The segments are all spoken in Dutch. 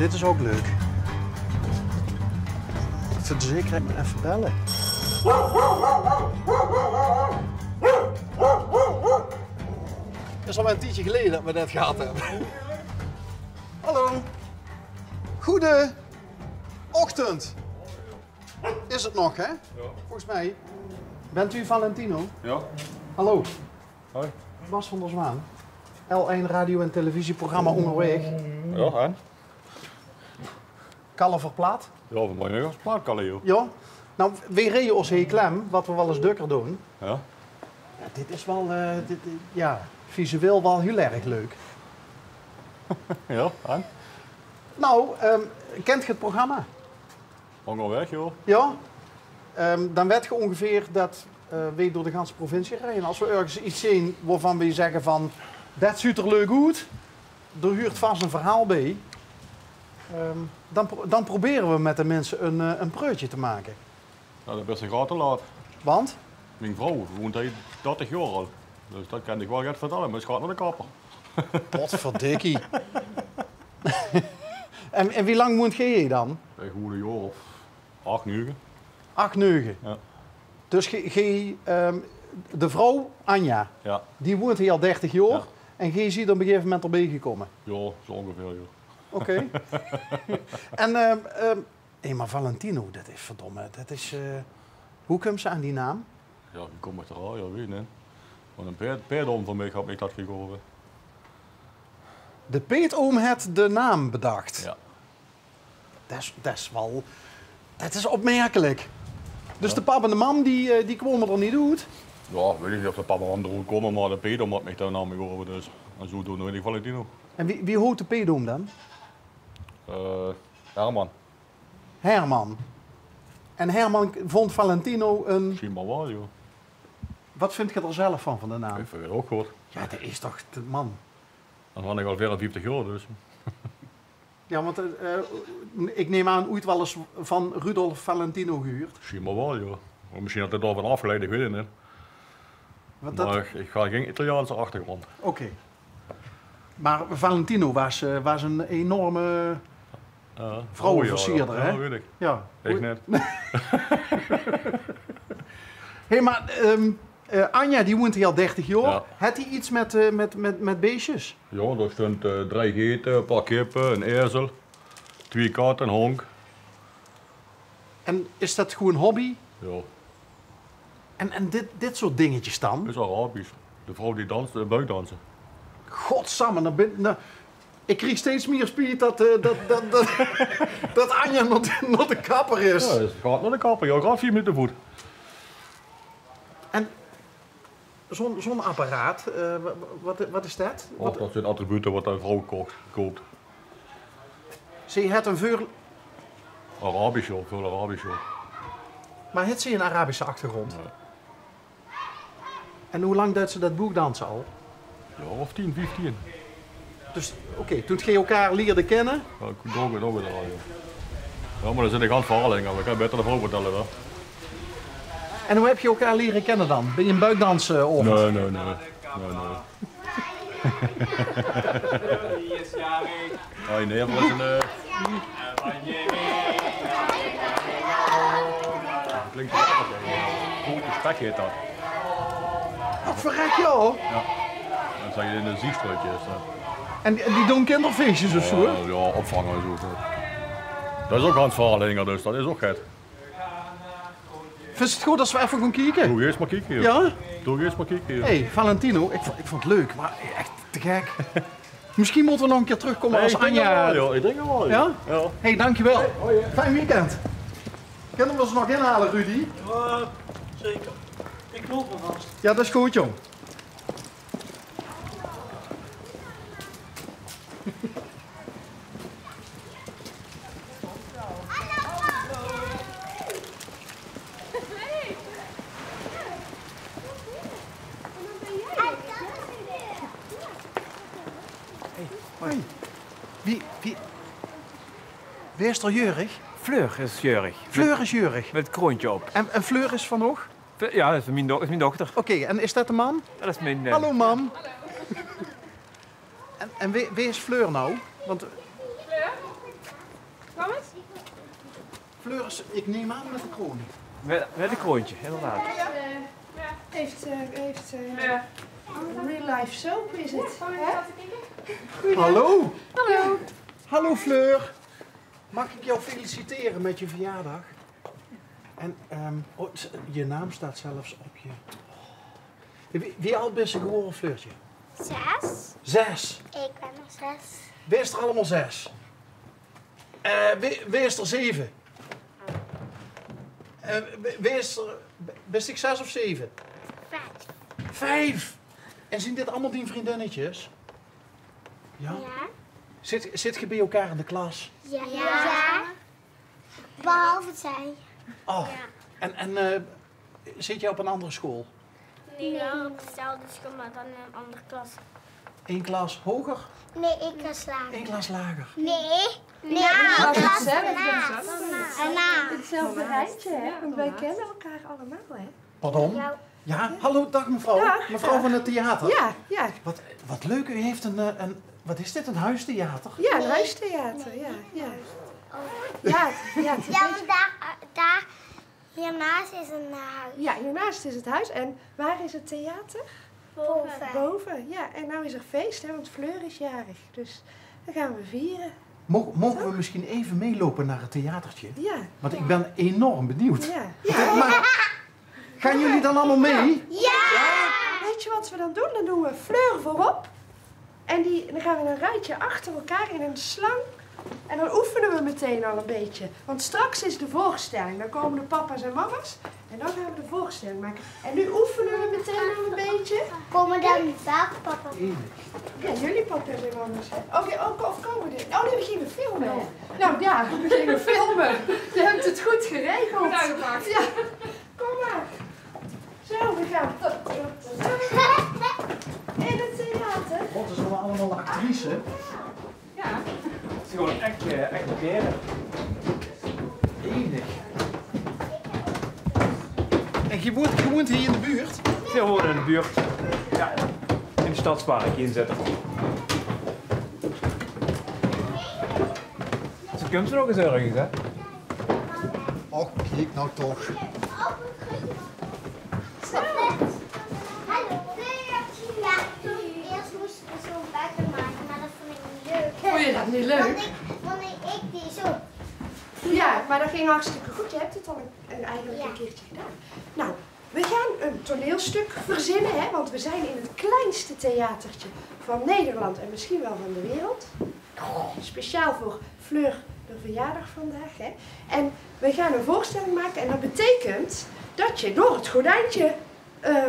dit is ook leuk. Voor de zekerheid moet ik even bellen. Het is al een tijdje geleden dat we dit gehad hebben. Hallo. Goede ochtend. Is het nog, hè? Ja. Volgens mij. Bent u Valentino? Ja. Hallo. Hoi. Bas van der Zwaan. L1 radio- en televisieprogramma onderweg. Ja, en? Kalverplaat. Ja, we moeten nog eens plaatkallen, joh. Ja. Nou, we reden ons heel klem, wat we wel eens drukker doen. Ja. Ja, dit is wel, ja, visueel wel heel erg leuk. Ja, en? Nou, kent je het programma? Onderweg, joh. Ja. Dan weet je ongeveer dat we door de hele provincie rijden. Als we ergens iets zien waarvan we zeggen van, dat ziet er leuk uit, er huurt vast een verhaal bij. Dan proberen we met de mensen een preutje te maken. Nou, dat is een graag te laat. Want? Mijn vrouw woont hier 30 jaar al. Dus dat kan ik wel gaan vertellen, maar ze gaat naar de kapper. Potverdikkie. en wie lang moet je dan? Een goede jaar of 8, 9. 8, 9. Ja. Dus de vrouw, Anja, Ja. die woont hier al 30 jaar. Ja. En je ziet op een gegeven moment erbij gekomen. Ja, zo ongeveer, joh. Oké. En, maar Valentino, dat is verdomme. Dat is, hoe komt ze aan die naam? Ja, wie komt het er al? Ja, weet je niet. Want een peerdom van mij had ik dat gegeven. De peetoom heeft de naam bedacht. Ja. Dat is wel... Dat is opmerkelijk. Dus de pap en de mam, die kwamen er niet uit. Ja, weet ik niet of de papa aan de roep komen, maar de peerdom had mij daar naam gegeven. Dus. En zo doen we in Valentino. En wie hoort de peetoom dan? Herman. Herman. En Herman vond Valentino een... Misschien maar wel, joh. Wat vind je er zelf van de naam? Ik vind het ook goed. Ja, dat is toch de man. Dan had ik al 54 jaar, dus. Ja, want ik neem aan ooit wel eens van Rudolf Valentino gehuurd. Misschien maar wel, joh. Of misschien had het daar van afgeleid, ik weet het niet. Want Maar ik ga geen Italiaanse achtergrond. Oké. Maar Valentino was een enorme vrouwenversierder, hè? Ja, weet ik. Ja. Ik net. Hé, maar Anja, die woont hier al 30 jaar. Ja. Had hij iets met beestjes? Ja, daar stond 3 geten, een paar kippen, een ezel, 2 katten, een honk. En is dat gewoon hobby? Ja, En dit soort dingetjes dan? dat is Arabisch. De vrouw die danst, buikdansen. Godsamme, ik kreeg steeds meer spier dat Anja nog de kapper is. Ja, het gaat naar de kapper. Ja, ik ga 4 minuten voet. En zo'n apparaat, wat is dat? Oh, dat zijn attributen wat een vrouw koopt. Ze het een veel, Arabisch, joh, veel Arabisch, joh. maar het ze een Arabische achtergrond. Ja. En hoe lang doet ze dat boekdansen al? Ja, of 10, 15. Dus oké, toen je elkaar leerde kennen. Ja, ik doe het al, joh. Ja, maar dan zit ik aan het verhalen, ik kan beter de vrouw vertellen, hè. En hoe heb je elkaar leren kennen dan? Ben je een buikdansen of? Nee. Oh, nee, dat was een... Klinkt wel goed, spek heet dat. Wat verrek je al? Dan zeg je in een ziekstruitje. En die doen kinderfeestjes of zo? Ja, opvangen en zo. Dat is ook aan het verhalen, dus dat is ook gek. Vind je het goed als we even gaan kijken? Doe eerst maar kijken. Ja? Doe eerst maar kijken. Hé, Valentino, ik vond het leuk, maar echt te gek. Misschien moeten we nog een keer terugkomen als Anja. Ik denk het wel. Ja? Ja. Hé, dankjewel. Fijn weekend. Kunnen we ons nog inhalen, Rudy? Ja, zeker. Ik loop er vast. Ja, dat is goed, jong. Hoi. Wie is er jurig? Fleur is jurig. Fleur is jurig. Met het kroontje op. En Fleur is van nog? Ja, dat is mijn dochter. Oké, en is dat de man? Dat is mijn... Hallo, mam. En wie is Fleur nou? Want... Kom eens. Fleur, ik neem aan met de kroon. Met een kroontje, inderdaad. Heeft real life soap is het. Hè? Hallo. Hallo. Hallo Fleur. Mag ik jou feliciteren met je verjaardag? En je naam staat zelfs op je... Wie oud ben je geworden, Fleurtje? 6. 6. Ik ben er 6. Wie is er allemaal 6? Wie is er 7? Best ik 6 of 7? 5. 5. En zijn dit allemaal die vriendinnetjes? Ja? Ja. Zit je bij elkaar in de klas? Ja. Ja. Behalve zij. Oh. En zit je op een andere school? Nee, op dezelfde school, maar dan in een andere klas. 1 klas hoger? Nee, 1 klas lager. 1 klas lager. Nee. Nee, Ja, 1 klas hetzelfde. erna. Hetzelfde rijtje, hè? Want wij kennen elkaar allemaal, hè? Pardon? Ja, hallo, dag mevrouw. Dag. Mevrouw van het theater. Ja. Wat leuk, u heeft wat is dit, een huistheater? Ja, een huistheater, ja. Ja, het is Ja, maar daar hiernaast is een huis. ja, hiernaast is het huis. En waar is het theater? Boven. Boven, ja. En nou is er feest, hè, want Fleur is jarig. Dus dat gaan we vieren. Mogen we misschien even meelopen naar het theatertje? Ja. Want ik ben enorm benieuwd. Ja. Maar gaan jullie dan allemaal mee? Ja! Weet je wat we dan doen? Dan doen we Fleur voorop. En dan gaan we een rijtje achter elkaar in een slang. En dan oefenen we meteen al een beetje. Want straks is de voorstelling. Dan komen de papa's en mama's. En dan gaan we de voorstelling maken. En nu oefenen we meteen al een beetje. Komen dan welke papa? Ja, jullie papa's en mama's. Of komen we Oh nee, we gingen filmen. Hè? Nou ja, we gingen filmen. Je hebt het goed geregeld. Ja, kom maar. Zo, we gaan. In het theater. God, dat zijn we allemaal actrices. Het is gewoon echt beren. Enig. En je woont hier in de buurt? Ze wonen in de buurt. Ja, in het stadspark inzetten. Ze komt er ook eens ergens, hè? Och, kijk nou toch. Hallo. Ja, eerst moesten we zo'n buiten maken, maar dat vond ik niet leuk. Vond je dat niet leuk? Want ik die zo. Ja, maar dat ging hartstikke goed. Je hebt het al eigenlijk Ja. een keertje gedaan. Nou, we gaan een toneelstuk verzinnen, hè? Want we zijn in het kleinste theatertje van Nederland en misschien wel van de wereld. Speciaal voor Fleur de verjaardag vandaag, hè? En we gaan een voorstelling maken en dat betekent dat je door het gordijntje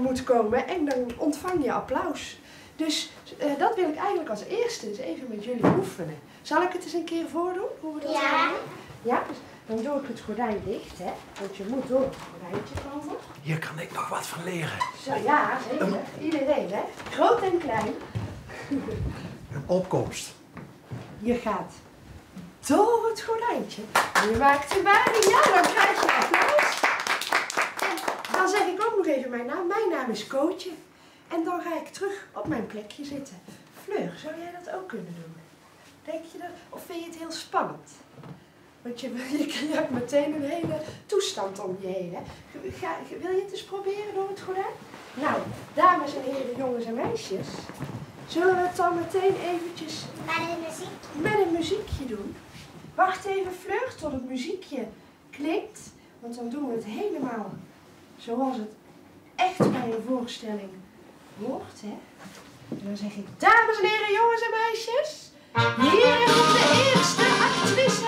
moet komen en dan ontvang je applaus. Dus dat wil ik eigenlijk als eerste eens even met jullie oefenen. Zal ik het eens een keer voordoen? Hoe we dat Ja. gaan doen? Ja, dus dan doe ik het gordijn dicht, hè? Want je moet door het gordijntje komen. Hier kan ik nog wat van leren. Zo, ja, zeker. Iedereen, hè? Groot en klein. Een opkomst. Je gaat door het gordijntje. En je maakt de waring. Ja, dan krijg je applaus. En dan zeg ik ook nog even mijn naam. Mijn naam is Kootje. En dan ga ik terug op mijn plekje zitten. Fleur, zou jij dat ook kunnen doen? Denk je dat? Of vind je het heel spannend? Want je hebt meteen een hele toestand om je heen. Hè? Wil je het eens proberen door het gordijn? Nou, dames en heren, jongens en meisjes. Zullen we het dan meteen eventjes Bij de muziek. met een muziekje doen? Wacht even, Fleur, tot het muziekje klinkt. Want dan doen we het helemaal zoals het echt bij een voorstelling hoort. Hè? En dan zeg ik, dames en heren, jongens en meisjes. Hier komt de eerste actrice.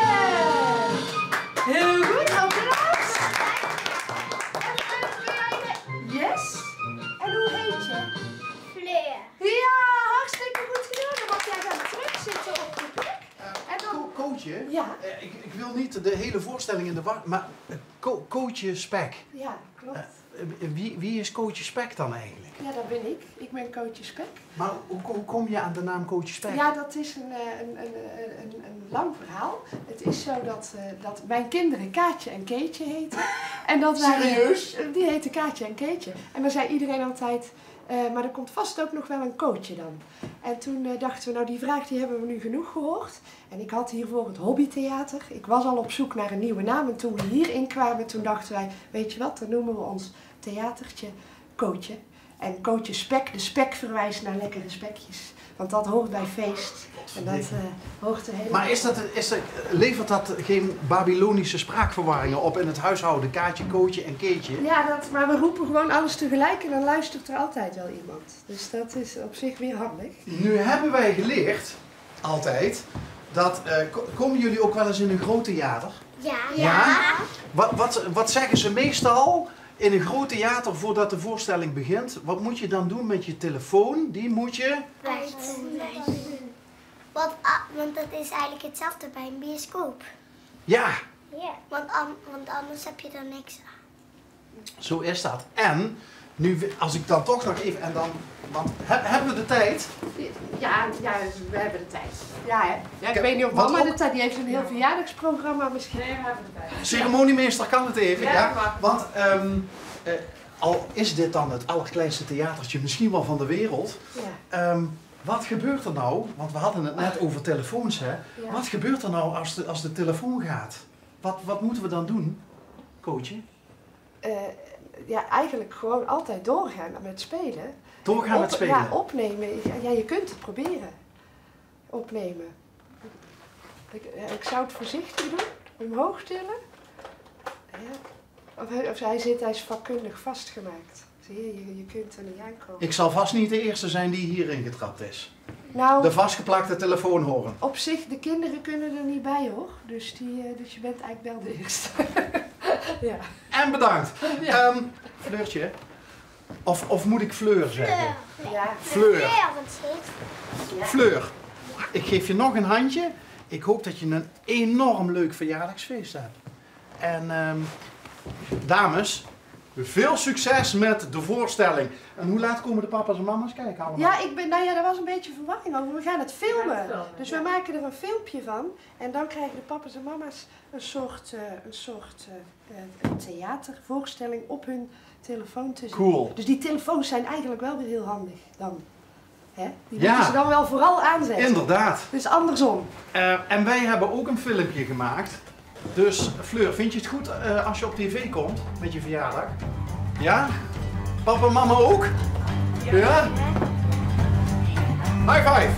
Heel goed, applaus. Yes. En hoe heet je? Fleur. Ja, hartstikke goed gedaan. Dan mag jij dan terugzitten op je plek. En dan... Kootje, Ja. ik wil niet de hele voorstelling in de war, maar Kootje Spek. Ja, klopt. Wie is Kootje Spek dan eigenlijk? Ja, dat ben ik. Ik ben Kootje Spek. Maar hoe kom je aan de naam Kootje Spek? Ja, dat is een lang verhaal. Het is zo dat mijn kinderen Kaatje en Keetje heten. En dat Serieus? Die heten Kaatje en Keetje. En dan zei iedereen altijd, Maar er komt vast ook nog wel een coachje dan. En toen dachten we, nou die vraag die hebben we nu genoeg gehoord. En ik had hiervoor het hobbytheater. Ik was al op zoek naar een nieuwe naam. En toen we hierin kwamen, toen dachten wij, weet je wat, dan noemen we ons theatertje Cootje. En Cootje Spek, de spek verwijst naar lekkere spekjes. Want dat hoort bij feest. En dat hoort er helemaal. Maar levert dat geen Babylonische spraakverwarringen op in het huishouden? Kaatje, Kootje en Keetje? Ja, maar we roepen gewoon alles tegelijk en dan luistert er altijd wel iemand. Dus dat is op zich weer handig. Nu hebben wij geleerd, altijd, dat... komen jullie ook wel eens in een groot theater? Ja. Ja? Wat zeggen ze meestal in een groot theater voordat de voorstelling begint? Wat moet je dan doen met je telefoon? Die moet je... Want dat is eigenlijk hetzelfde bij een bioscoop. Ja, Want anders heb je er niks aan. zo is dat. En, nu, als ik dan toch nog even... Want hebben we de tijd? Ja, we hebben de tijd. Ja, hè? Ja, ik weet niet of Want mama ook- de tijd... Die heeft een heel verjaardagsprogramma misschien. Nee, we hebben de tijd. Ceremoniemeester kan het even, Ja, ja? maar- Want al is dit dan het allerkleinste theatertje misschien wel van de wereld... Ja. Wat gebeurt er nou, want we hadden het net over telefoons, hè? Ja. Wat gebeurt er nou als de telefoon gaat? Wat moeten we dan doen, Cootje? Ja, eigenlijk gewoon altijd doorgaan met spelen. Doorgaan met spelen? Ja, opnemen. Ja, je kunt het proberen. Opnemen. Ik zou het voorzichtig doen. Omhoog tillen. Ja. Of hij is vakkundig vastgemaakt. Zie je, je kunt er niet aankomen. Ik zal vast niet de eerste zijn die hierin getrapt is. Nou, De vastgeplakte telefoon horen. op zich, de kinderen kunnen er niet bij hoor. Dus je bent eigenlijk wel de eerste. Ja. En bedankt. Ja. Fleurtje. Of moet ik Fleur zeggen? Ja. Fleur. Ja. Fleur. Ik geef je nog een handje. Ik hoop dat je een enorm leuk verjaardagsfeest hebt. En dames, veel succes met de voorstelling. En hoe laat komen de papa's en mama's kijken allemaal? Ja, daar was een beetje verwarring over. We gaan het filmen. Dus we maken er een filmpje van. En dan krijgen de papa's en mama's een soort theatervoorstelling op hun telefoon te zien. Cool. Dus die telefoons zijn eigenlijk wel weer heel handig dan. Hè? Die Ja. moeten ze dan wel vooral aanzetten. Inderdaad. Dus andersom. En wij hebben ook een filmpje gemaakt. Dus Fleur, vind je het goed als je op tv komt met je verjaardag? Ja? Papa en mama ook? Ja? High five!